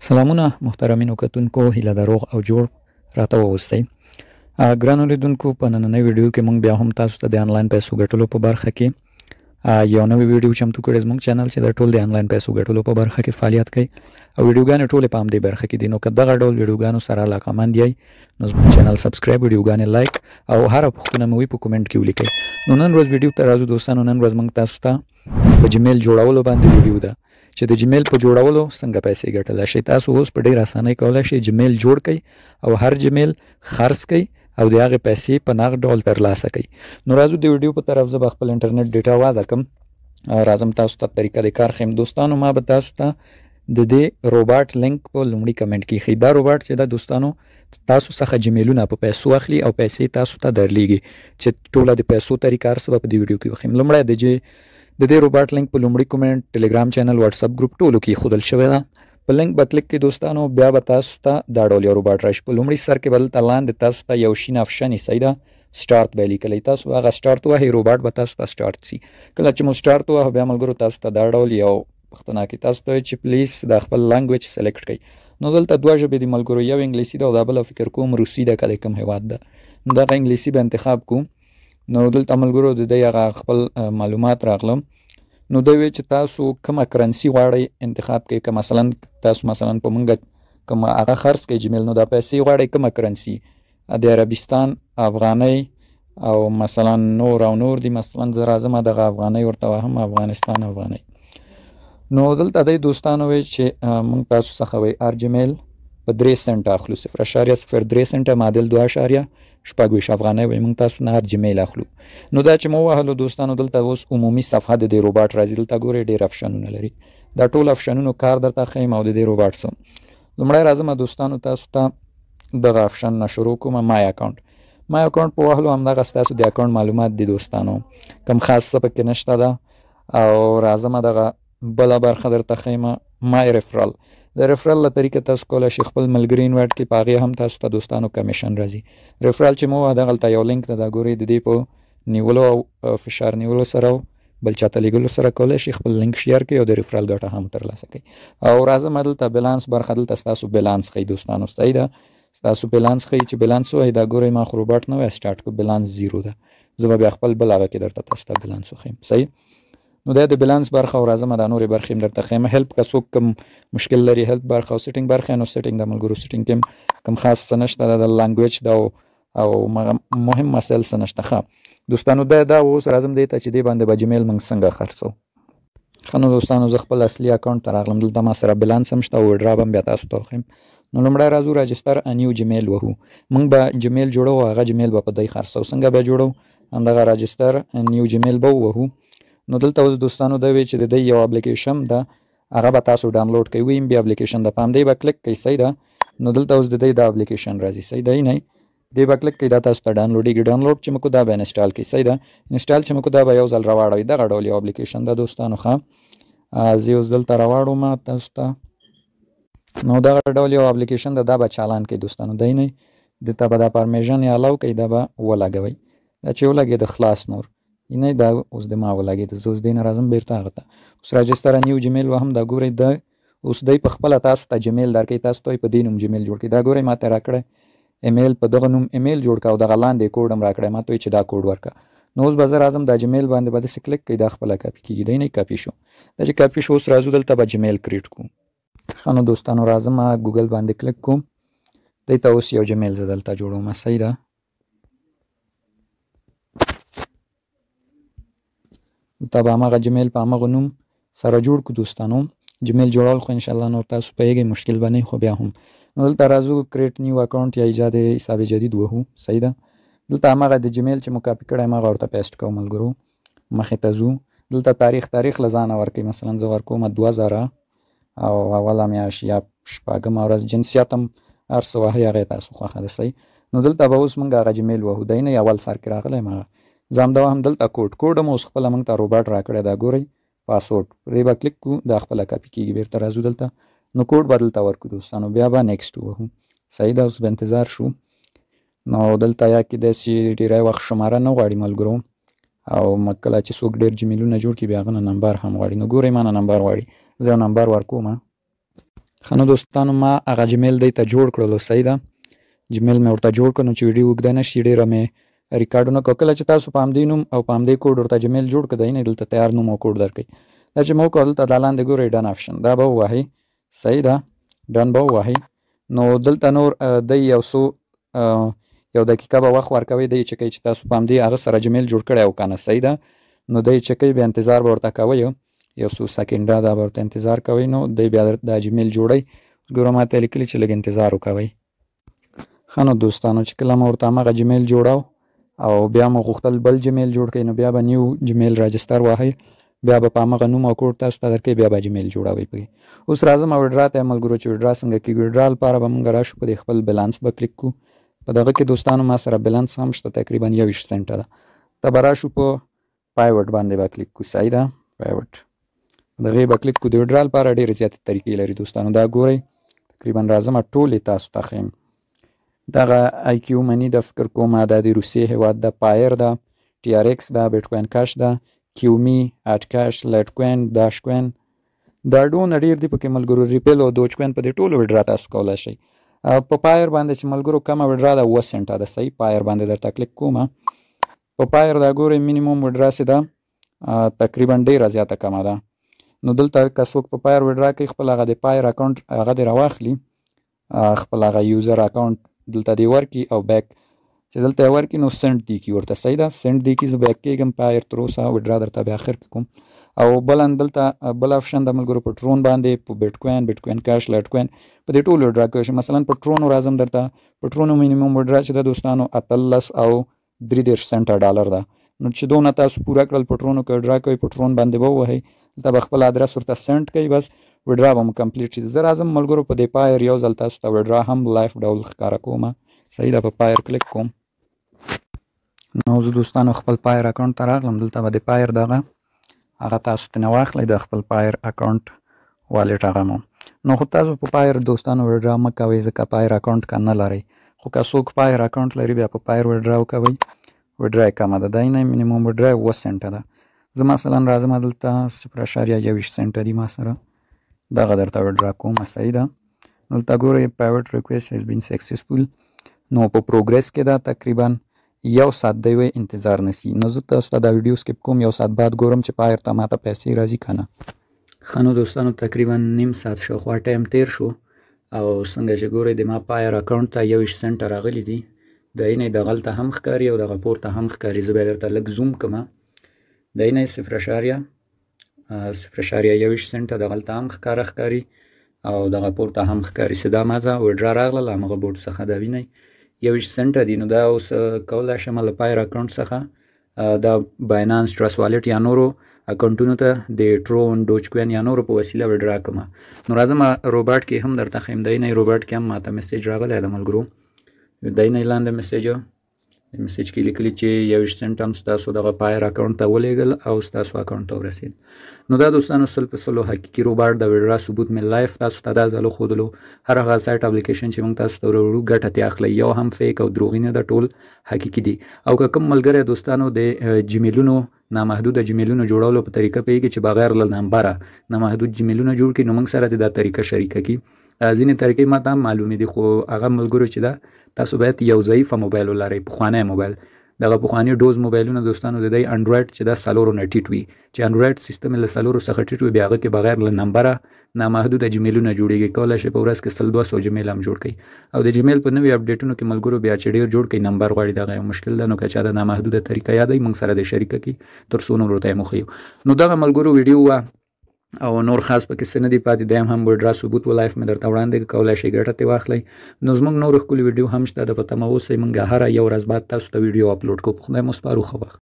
سلامونه محترمینو کتونکو هیله دروغ او جوړ راته واوسئ. ګرانو لیدونکو په نننۍ ویډیو کې موږ بیا هم تاسو ته د آنلاین پیسو ګټلو په برخه کې یو نوې ویډیو چمتو کړې زموږ چینل چې د ټول د آنلاین پیسو ګټلو په برخه کې فعالیت کوي او ویډیوګانې ټولې په همدې برخه کې دي. نو که دغه ډول ویډیوګانو سره علاقمند یئ نو زموږ چینل سبسکرایب، ویډیوګانې لایک او هره پوښتنه مو وي په کومنټ کې ولیکئ. نو نن ورځ ویډیو ته راځو دوستانو. نن ورځ موږ تاسو ته په جیمیل جوړولو باندې ویډیو ده چې د جیمیل په جوړولو څنګه پیسې ګټلی شئ. تاسو اوس په ډېر اسانۍ کولی شئ جیمیل جوړ کړئ او هر جیمیل خرڅ کړئ او د هغې پیسې په نغد ډول ترلاسه کړئ. نو راځو د ویډیو په طرف زه به خپل انټرنیټ ډیټا وضع کړم، راځم تاسو ته طریقه د کار ښیم. دوستانو ما به تاسو ته د دې روباټ لینک په لومړي کمنټ کې ایښی. دا روباټ چې دا دوستانو تاسو څخه جیمیلونه په پیسو اخلي او پیسې تاسو ته درلیږي چې ټوله د پیسو طریقه هر څه به په دې ویډیو کې وښیم. لومړی د دې روباټ لینک په لومړي کومنټ، ټلیګرام چینل، واتساپ ګروپ ټولو کې ایښودل شوی ده. په لینک به کلیک کړئ دوستانو، بیا به تاسو ته دا ډول یو روباټ راشي. په لومړي سر کې به دلته لاندې تاسو ته یو شین آپشن ایښی ده، سټارت به یې لیکلی. تاسو هغه سټارت ووهئ، روباټ به تاسو ته سټارت شي. کله چې مو سټارت ووهه بیا ملګرو تاسو ته دا ډول یو پوښتنه کوي، تاسو ته چې پلیز دا خپل لنګویج سلیکټ کړئ. نو دلته دوه ژبې دي ملګرو، یو انګلیسي ده او دا بله فکر کوم روسي ده که د کوم هیواد ده. نو دغه انګلیسي به انتخاب کوو. نو دلته ملګرو د دې هغه خپل معلومات راغلم. نو دوی وی چې تاسو کومه کرنسي غواړئ انتخاب کړئ. که تاسو مثلا په موږ کوم هغه خرڅ کړئ جیمیل، نو دا پیسې غواړئ کومه کرنسي، د عربستان، افغانۍ او مثلا نور دي. مثلا زه راځم دغه افغانۍ ورته وهم، افغانستان افغانۍ. نو دلته دی دوستانو وی چې موږ تاسو څخه وی هر جیمیل په 3 سنټه اخلو، 0.03 سنټه معادل 2.26 افغانۍ وی موږ تاسو نه هر جیمیل اخلو. نو دا چې مو وهلو دوستانو دلته اوس عمومي صفحه د دې روباټ راځي. دلته ګورئ ډېر افشنونه لري، دا ټول افشنونو کار درته ښیم او د دې روباټ څه. لومړی راځم دوستانو تاسو ته دغه افشن نه شروع کوم. مای اکاونټ په وهلو همدغه ستاسو د اکاونټ معلومات دي دوستانو، کوم خاص څه پکې نشته ده. او راځم دغه بله برخه درته ښیم، مای ریفرال. د ریفرال له طریقه تاسو کولی شئ خپل ملګري انوایټ کړئ، په هغې هم تاسو ته دوستانو کمیشن راځي. ریفرال چې مو دغلته یو لینک ده، دا ګورئ د دې په نیولو او فشار نیولو سره او بل چاته لیږلو سره کولی شئ خپل لینک شیر کړئ او د ریفرال ګټه هم ترلاسه کړئ. او راځم دلته بیلانس برخه، دلته ستاسو بیلانس ښیي دوستانو. صحیح ده، ستاسو بیلانس ښیي چې بیلانس ووایي. دا ګورئ ما خو روباټ نه وی سټارټ کړو، بیلانس 0 ده. زه به بیا خپل بل هغه کې درته تاسو ته بیلانس وښیم. صحیح. نو دا د بیلانس برخه او راځم دا نورې برخې هم درته ښیم. هیلپ که څوک کوم مشکل لري، هیلپ برخه او سیټینګ برخه. نو سیټینګ د ملګرو سیټینګ کې کوم خاص څه نشته، د لنګویج ده او مهم مسایل څه نشته. ښه دوستانو دا اوس راځم دې ته چې دې باندې به جیمیل موږ څنګه خرڅو. ښه نو دوستانو زه خپل اصلي اکاونټ ته راغلم. دلته ما سره بیلانس هم شته او وډرا به هم بیا تاسو ته وښیم. نو لومړی راځو راجستر ا نیو جیمیل وهو. موږ به جیمیل جوړو، هغه جیمیل به په دی خرڅو. څنګه به جوړو؟ همدغه راجستر نیو جیمیل به ووهو. نو دلته اوس دوستانو دا وی چې د دې یو اپلیکیشن ده، هغه به تاسو ډاونلوډ کوئ. ویم بیا اپلیکیشن ده، په همدې به کلیک کوئ. صحیح ده. نو دلته اوس د دې دا اپلیکیشن راځي. صحیح دی نه دې به کلیک کوئ، دا تاسو ته ډاونلوډېږي. ډاونلوډ چې مو کو دا به انسټال کوئ. صحیح ده. انسټال چې مو کو دا به یو ځل راواړوئ. دغه ډول یو اپلیکیشن ده دوستانو. ښه زه اوس دلته راواړوم تاسو ته. نو دغه ډول یو اپلیکیشن ده، دا به چالان کوي دوستانو. دی نه دلته به دا پرمیشن یا الاو کوي، دا به ولګوئ. دا چې ولګېد خلاص نور نه دا اوس د ما ولګېد. زه اوس دې نه راځم بیرته هغه ته. اوس راجستر نیو جیمیل وهم. دا ګورئ د اوس دی په خپله تاسو ته جیمیل درکوي. تاسو ته په دې نوم جیمیل جوړ کړئ. دا ګورئ ما ته راکړی ایمیل، په دغه نوم ایمیل جوړ کړه او دغه لاندې کوډ هم راکړی. ما ته وایي چې دا کوډ ورکړه. نو اوس به زه راځم دا جیمیل باندې به داسې کلیک کوئ، دا خپله کاپي کېږي. دی نه کاپي شو. دا چې کاپي شو اوس راځو دلته به جیمیل کریټ کوو. ښه نو دوستانو راځم ګوګل باندې کلیک کوم. دی ته اوس یو جیمیل زه دلته جوړوم. صحیح ده. دلته به همغه جیمیل په همغه نوم سره جوړ کړو دوستانو. جیمیل جوړول خو انشاءالله نور تاسو پوهیږئ مشکل به نه خو بیا هم. نو دلته راځو کریټ نیو اکاونټ یا ایجاد حساب جدید وهو. صحیح ده. دلته همغه د جیمیل چې مو کاپي کړی همغه ورته پیسټ کوو ملګرو. مخې ته ځو. دلته تاریخ له ځانه ورکوئ. مثلا زه ورکوم 2000 او اوله میاشت یا شپږمه ورځ. جنسیت هم هر څه وهئ هغه تاسو خوښه ده. صحیح. نو دلته به اوس موږ هغه جیمیل وهو. دی نه اول سر کې راغلی هغه زه همدا هم دلته کوډ هم اوس خپله موږ ته روباټ راکړی. دا ګورئ پاسورډ، دې به کلیک کړو، دا خپله کاپي کېږي. بیرته راځو دلته. نو کوډ به دلته ورکړو دوستانو، بیا به نیکسټ ووهو. صحیح ده. اوس به انتظار شو. نو دلته یا کېدای شي ډېری وخت شماره نه غواړي ملګرو، او کله چې څوک ډېر جیمیلونه جوړ کړي بیا هغه نه نمبر هم غواړي. نو ګورئ ما نه نمبر غواړي، زه یو نمبر ورکوم. ښه نو دوستانو ما هغه جمیل دی ته جوړ کړلو. صحیح ده، جمیل مې ورته جوړ کړ نو چې ویډیو اوږده نه شي ډېره مې ریکارډونه کړو. کله چې تاسو په همدې نوم او په همدې کوډ ورته جمیل جوړ کړئ نه دلته تیار نوم او کوډ درکوي. دا چې مو وکړو دلته دا لاندې ګورئ ډن آپشن دا به ووهئ. صحیح ده، ډن به ووهئ. نو دلته نور دی یو دقیقه به وخت ورکوئ دی چې کوي چې تاسو په همدې هغه سره جمیل جوړ کړی او که نه. صحیح ده، نو دی چې کوي بیا انتظار به ورته کوئ یو څو سکنډه دا به ورته انتظار کوئ. نو دی بیا دا جمیل جوړئ. ګوره ما ته لیکلي چې لږ انتظار وکوئ. ښه نو دوستانو چې کله مو ورته همغه جمیل جوړاو او بیا مو غوښتل بل جمیل جوړ کړئ نو بیا به نیو جمیل راجستر وهئ. بیا به په همغه نوم او کوډ تاسو ته درکوي، بیا به جمیل جوړوئ پکې. اوس راځم ویډرا ته ملګرو چې ویډرا څنګه کېږي. ویډرا لپاره به موږ راشو په دې خپل بیلانس به کلیک کړو. په دغه کې دوستانو ما سره بیلانس هم شته، تقریبا 21 سنټه ده. ته به راشو په پایوټ باندې به کلیک کړو. صحیح ده، پایوټ دغې به کلیک کړو. د ویډرا لپاره ډېرې زیاتې طریقې لري دوستانو. دا ګورئ تقریبا راځم ټولې تاسو ته ښیم. دغه آی کیو منی د فکر کوم دا د روسیې هېواد د پایر ده، ټي آر ایکس ده، بیټکوین کاش ده، کیومی، اټ کاش، لایټ کوین، داش کوین. دا ډونه ډېر دي پکې ملګرو. ریپل او دوج کوین په دې ټولو ویډرا تاسو کولی شئ. په پایر باندې چې ملګرو کمه ویډرا ده 7 سنټه ده. صحیح، پایر باندې درته کلیک کوم. په پایر دا ګورئ مینیموم ویډرا چې ده تقریبا ډېره زیاته کمه ده. نو دلته که څوک په پایر ویډرا کوي خپل هغه د پایر اکاونټ هغه دې راواخلي، خپل هغه یوزر اکاونټ دلته دې ورکړي او بیک چې دلته یې ورکړي نو سنټ دی کي ورته. صحیح ده، سنټ دی کي زه بیک کېږم پایر تر اوسه ویډرا درته بیا اخر کې کوم. او بل دلته بل آپشن د ملګرو په ټرون باندې په بیټکوین کاش، لایټ کوین په دې ټولو ویډرا کولی شئ. مثلا په ټرونو راځم درته. په ټرونو مینیمم ویډرا چې ده دوستانو 18 او 33 سنټه ډالر ده. نو چې دونه تاسو پوره کړل په ټرونو کې ویډرا کوئ په ټرون باندې به ووهئ. دلته به خپل ادرس ورته سنټ کوئ، بس ویډرا به مو کمپلیټ شي. زه راځم ملګرو په دې پایر یو ځل تاسو ته ویډرا هم لایف ډول ښکاره کوم. صحیح ده، په پایر کلیک کوم. نو زه دوستانو خپل پایر اکاونټ ته راغلم. دلته به د پایر دغه هغه تاسو ترېنه واخلئ د خپل پایر اکاونټ والټ هغه مو. نو خو تاسو په پایر دوستانو ویډرا مه کوئ ځکه پایر اکاونټ که نه لرئ. خو که څوک پایر اکاونټ لري بیا په پایر ویډرا وکوئ. ویډرا یې کمه ده، دا نه مینیمم ویډرا 7 سنټه ده. زه مثلا راځم دلته 0.21 سنټه دي ما سره، دغه درته ویډرا کوم. صحیح ده، دلته ګورئ پایوټ ریکویسټ هیز بین سکسسفول. نو په پروګرس کې ده تقریبا 1 ساعت دی وی انتظار نسی. نو زه تاسو ته دا ویډیو سکیپ کوم، 1 ساعت بعد ګورم چې پایر ته ماته پیسې راځي که نه. ښه نو دوستانو تقریبا نیم ساعت شاوخوا ټایم تیر شو او څنګه چې ګورئ د ما پایر اکاونټ ته 21 سنټه راغلي دي. د اینې دغلته هم ښکاري او دغه پورته هم ښکاري. زه بیا درته لږ زوم کړم. د اینې 0.21 سنټه دغلته هم ښکاره ښکاري او دغه پورته هم ښکاري چې دا ما ته ویډرا راغله همغه بورډ څخه دا وینئ 21 سنټه دي. نو دا اوس کولی شم له پایر اکاونټ څخه دا باینانس، ټرست والټ یا نورو اکاونټونو ته د ټرون، دوج کوین یا نورو په وسیله ویډرا کړم. نو راځم روباټ کې هم درته ښیم. د اینې روباټ کې هم ماته میسیج راغلی د ملګرو. د اینې لاندې میسیج کې لیکلي چې 21 سنټ هم ستاسو دغه پایر اکاونټ ته ولېږل او ستاسو اکاونټ ته ورسېد. نو دا دوستانو 100% حقیقي روباټ د ویډرا ثبوت مې لایف تاسو ته دا ځل وښودلو. هر هغه سایټ اپلیکیشن چې موږ تاسو ته وروړو ګټه ترې اخلئ، یو هم فیک او دروغي نه ده، ټول حقیقي دي. او که کوم ملګری دوستانو د جیمیلونو نامحدود جیمیلونو جوړولو په طریقه پوهېږي چې بغیر له نمبره نامحدود جیمیلونه جوړ کړي، نو موږ سره دې دا طریقه شریکه کړي. ځینې طریقې ما ته هم معلومې دي، خو هغه ملګرو چې ده تاسو باید یو ضعیفه موبایل ولرئ، پخوانی موبایل. دغه پخواني ډوز موبایلونه دوستانو د دې انډراید چې دا 4 نه ټیټ وي، چې انډراید سیستم له 4 څخه ټیټ وي، بیا هغه کې بغیر له نمبره نامحدوده جیمیلونه جوړېږي. کولی شئ په ورځ کې 100-200 جیمیل هم جوړ کړئ. او د جیمیل په نوي اپډیټونو کې ملګرو بیا چې ډېر جوړ کړئ نمبر غواړي، دغه یو مشکل ده. نو که چا د نامحدوده طریقه یادوي موږ سره د شریکه کړي تر څو نورو ته یې وښیو. نو دغه ملګرو ویډیو وه او نور خاص پکې څه نه دي پاتې. دی هم ویډرا ثبوت و لایف مې درته وړاندې کولی شئ ګټه ترې واخلئ. نو زموږ نور ښکلي ویډیو هم شته، د په تمه اوسئ. موږ هره یو ورځ بعد تاسو ته ویډیو اپلوډ کوو. په خدای مو سپارو، ښه وخت.